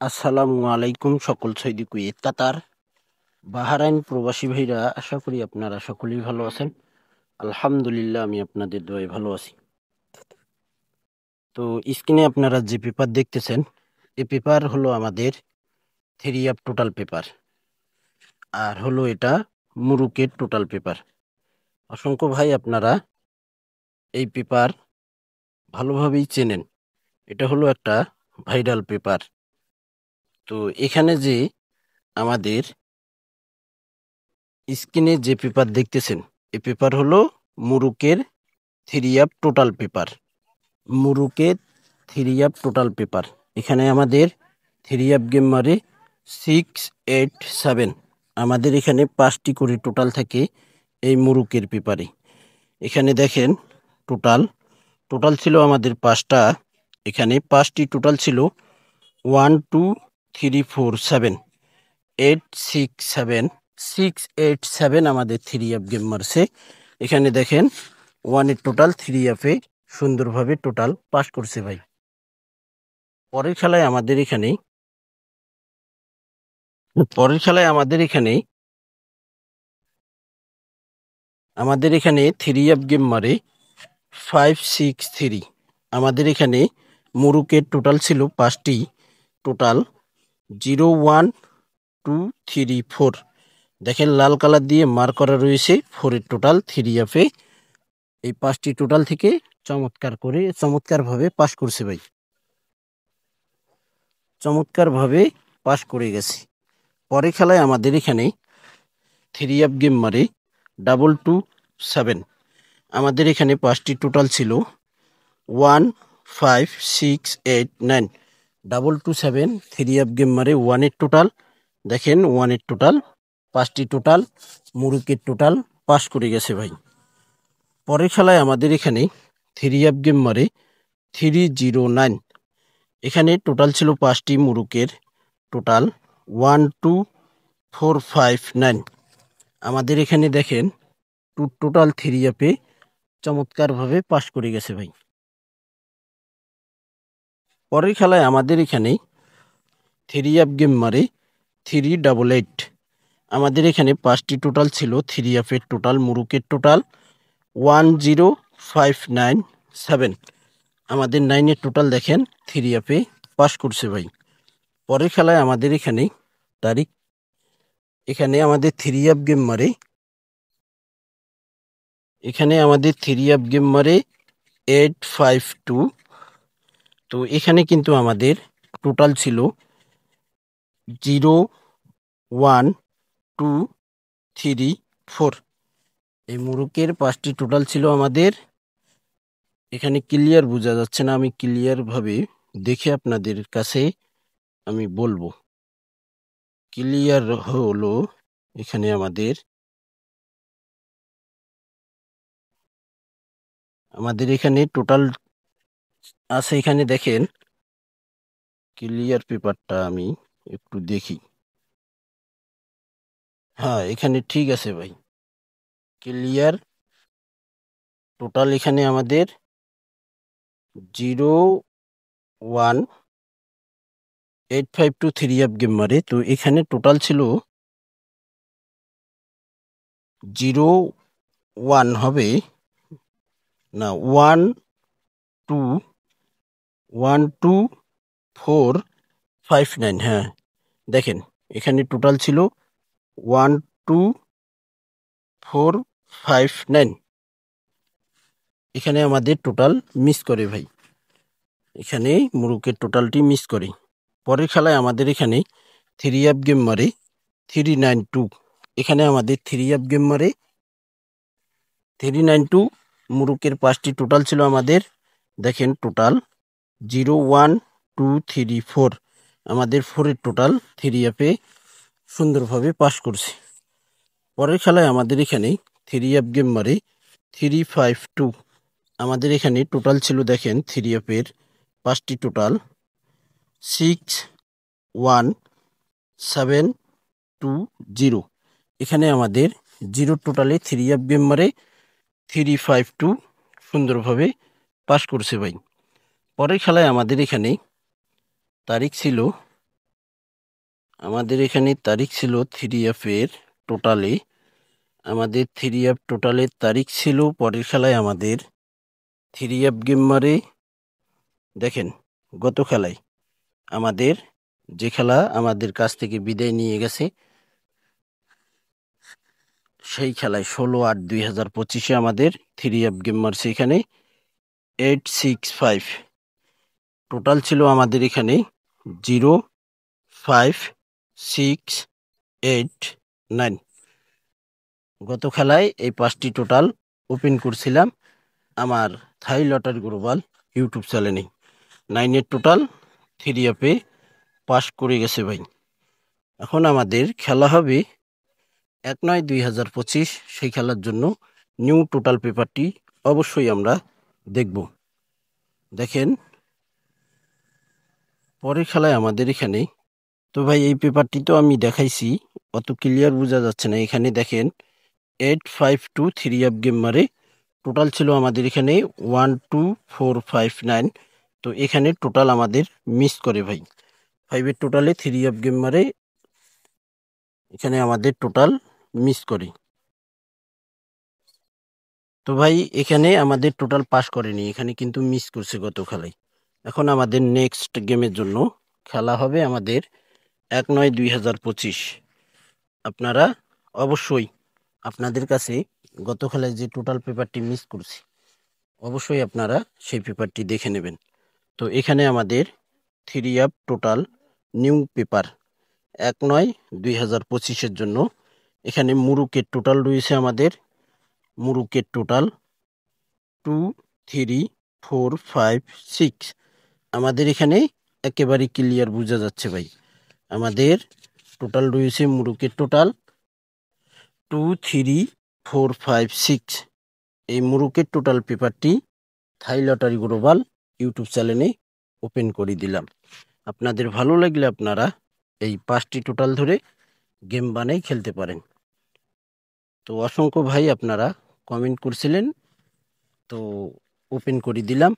আসসালামু আলাইকুম সকল সৌদি কুয়েত কাতার বাহরাইন প্রবাসী ভাইরা, আশা করি আপনারা সকলেই ভালো আছেন। আলহামদুলিল্লাহ, আমি আপনাদের দোয়ায় ভালো আছি। তো স্ক্রিনে আপনারা যে পেপার দেখতেছেন, এই পেপার হলো আমাদের 3 টোটাল পেপার, আর হলো এটা মুরুকের টোটাল পেপার। অসংখ্য ভাই আপনারা এই পেপার ভালোভাবেই চেনেন, এটা হলো একটা ভাইরাল পেপার। তো এখানে যে আমাদের স্ক্রিনে যে পেপার দেখতেছেন, এই পেপার হলো মুরুকের 3 টোটাল পেপার। মুরুকের 3 total paper. এখানে আমাদের 3 গেম মারে 6, 8, 7। আমাদের এখানে 5টি করে টোটাল থাকে এই মুরুকের পেপারে। এখানে দেখেন টোটাল টোটাল ছিল আমাদের 5টা। এখানে 5টি টোটাল ছিল 1, 2, 3, 4, 7, 8, 6, 7, 6, 8, 7 আমাদের 3 গেম মারছে। এখানে দেখেন 1-এর টোটাল 3 সুন্দরভাবে টোটাল পাস করছে ভাই। পরের খেলায় আমাদের এখানে আমাদের এখানে 3 গেম মারে 5, 6, 3। আমাদের এখানে মুরুকের টোটাল ছিল 5টি, টোটাল 0, 1, 2, 3, 4। দেখেন লাল কালার দিয়ে মার্ক করা রয়েছে 4-এর টোটাল 3 এই 5টি টোটাল থেকে চমৎকারভাবে পাস করছে ভাই, চমৎকারভাবে পাস করে গেছে। পরের খেলায় আমাদের এখানে 3 গেম মারে 2, 2, 7। আমাদের এখানে 5টি টোটাল ছিল 1, 5, 6, 8, 9। 2, 2, 7 3 গেম মারে 1-এর টোটাল। দেখেন 1-এর টোটাল 5টি টোটাল মুরুকের টোটাল পাস করে গেছে ভাই। পরের খেলায় আমাদের এখানে 3 গেম মারে 3, 0, 9। এখানে টোটাল ছিল 5টি মুরুকের টোটাল 1, 2, 4, 5, 9। আমাদের এখানে দেখেন টোটাল 3 চমৎকারভাবে পাস করে গেছে ভাই। পরের খেলায় আমাদের এখানে 3 গেম মারে 3, 8, 8। আমাদের এখানে 5টি টোটাল ছিল 3 টোটাল মুরুকের টোটাল 1, 0, 5, 9, 7। আমাদের 9-এর টোটাল দেখেন 3 পাস করছে ভাই। পরের খেলায় আমাদের এখানে আমাদের 3 গেম মারে 8, 5, 2। তো এখানে কিন্তু আমাদের টোটাল ছিল 0, 1, 2, 3, 4। এই মুরুকের 5টি টোটাল ছিল আমাদের। এখানে ক্লিয়ার বোঝা যাচ্ছে না, আমি ক্লিয়ার ভাবে দেখে আপনাদের কাছে আমি বলবো। ক্লিয়ার হলো এখানে আমাদের এখানে টোটাল আছে। এখানে দেখেন ক্লিয়ার পেপারটা আমি একটু দেখি। হ্যাঁ, এখানে ঠিক আছে ভাই, ক্লিয়ার। টোটাল এখানে আমাদের 0, 1, 8, 5, 2 3 গেম মারে। তো এখানে টোটাল ছিল 0, 1 হবে না, 1, 2, 1, 2, 4, 5, 9। হ্যাঁ দেখেন এখানে টোটাল ছিল 1, 2, 4, 5, 9। এখানে আমাদের টোটাল মিস করে ভাই, এখানে মুরুকের টোটালটি মিস করে। পরের খেলায় আমাদের এখানে 3 গেম মারে 3, 9, 2। এখানে আমাদের 3 গেম মারে 3, 9, 2। মুরুকের 5টি টোটাল ছিল আমাদের। দেখেন টোটাল 0, 1, 2, 3, 4। আমাদের 4-এর টোটাল 3 সুন্দরভাবে পাস করছে। পরের খেলায় আমাদের এখানে 3 গেম মারে 3, 5, 2। আমাদের এখানে টোটাল ছিল দেখেন 3 5টি টোটাল 6, 1, 7, 2, 0। এখানে আমাদের 0 টোটালে 3 গেম মারে 3, 5, 2 সুন্দরভাবে পাস করছে ভাই। পরের খেলায় আমাদের এখানে তারিখ ছিল আমাদের এখানে তারিখ ছিল 3F এর টোটালে। আমাদের 3F টোটালের তারিখ ছিল পরের খেলায় আমাদের 3F গেম মারে। দেখেন গত খেলায় আমাদের যে খেলা আমাদের কাছ থেকে বিদায় নিয়ে গেছে, সেই খেলায় 16/8/2025 আমাদের 3F গেম মারছে এখানে 865। টোটাল ছিল আমাদের এখানে 05689। গত খেলায় এই 5টি টোটাল ওপেন করছিলাম আমার থাই লটারি গ্লোবাল ইউটিউব চ্যানেলে। 9-এর টোটাল 3F পাস করে গেছে ভাই। এখন আমাদের খেলা হবে 1/9/2025। সেই খেলার জন্য নিউ টোটাল পেপারটি অবশ্যই আমরা দেখব। দেখেন পরের খেলায় আমাদের এখানে, তো ভাই এই পেপারটি তো আমি দেখাইছি, অত ক্লিয়ার বোঝা যাচ্ছে না। এখানে দেখেন 852 3F গেম মারে। টোটাল ছিল আমাদের এখানে 12459। তো এখানে টোটাল আমাদের মিস করে ভাই। 5-এর টোটালে 3F গেম মারে, এখানে আমাদের টোটাল মিস করে। তো ভাই এখানে আমাদের টোটাল পাস করেনি, এখানে কিন্তু মিস করছে গত খেলায়। এখন আমাদের নেক্সট গেমের জন্য খেলা হবে আমাদের 1/9/2025। আপনারা অবশ্যই আপনাদের কাছে গত খেলায় যে টোটাল পেপারটি মিস করছি, অবশ্যই আপনারা সেই পেপারটি দেখে নেবেন। তো এখানে আমাদের 3F টোটাল নিউ পেপার 1/9/2025-এর জন্য এখানে মুরুকের টোটাল রয়েছে আমাদের। মুরুকের টোটাল 2 3 4 5 6। আমাদের এখানে একেবারে ক্লিয়ার বোঝা যাচ্ছে ভাই। আমাদের টোটাল রয়েছে মুরুকের টোটাল 2 3 4 5 6। এই মুরুকের টোটাল পেপারটি থাই লটারি গ্লোবাল ইউটিউব চ্যানেলে ওপেন করে দিলাম। আপনাদের ভালো লাগলে আপনারা এই 5টি টোটাল ধরে গেম বানাই খেলতে পারেন। তো অসংখ্য ভাই আপনারা কমেন্ট করছিলেন, তো ওপেন করে দিলাম।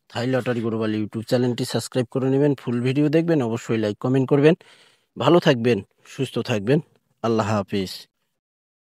থাই লটারি গ্লোবাল ইউটিউব চ্যানেলটি সাবস্ক্রাইব করে নেবেন, ফুল ভিডিও দেখবেন, অবশ্যই লাইক কমেন্ট করবেন। ভালো থাকবেন, সুস্থ থাকবেন। আল্লাহ হাফিজ।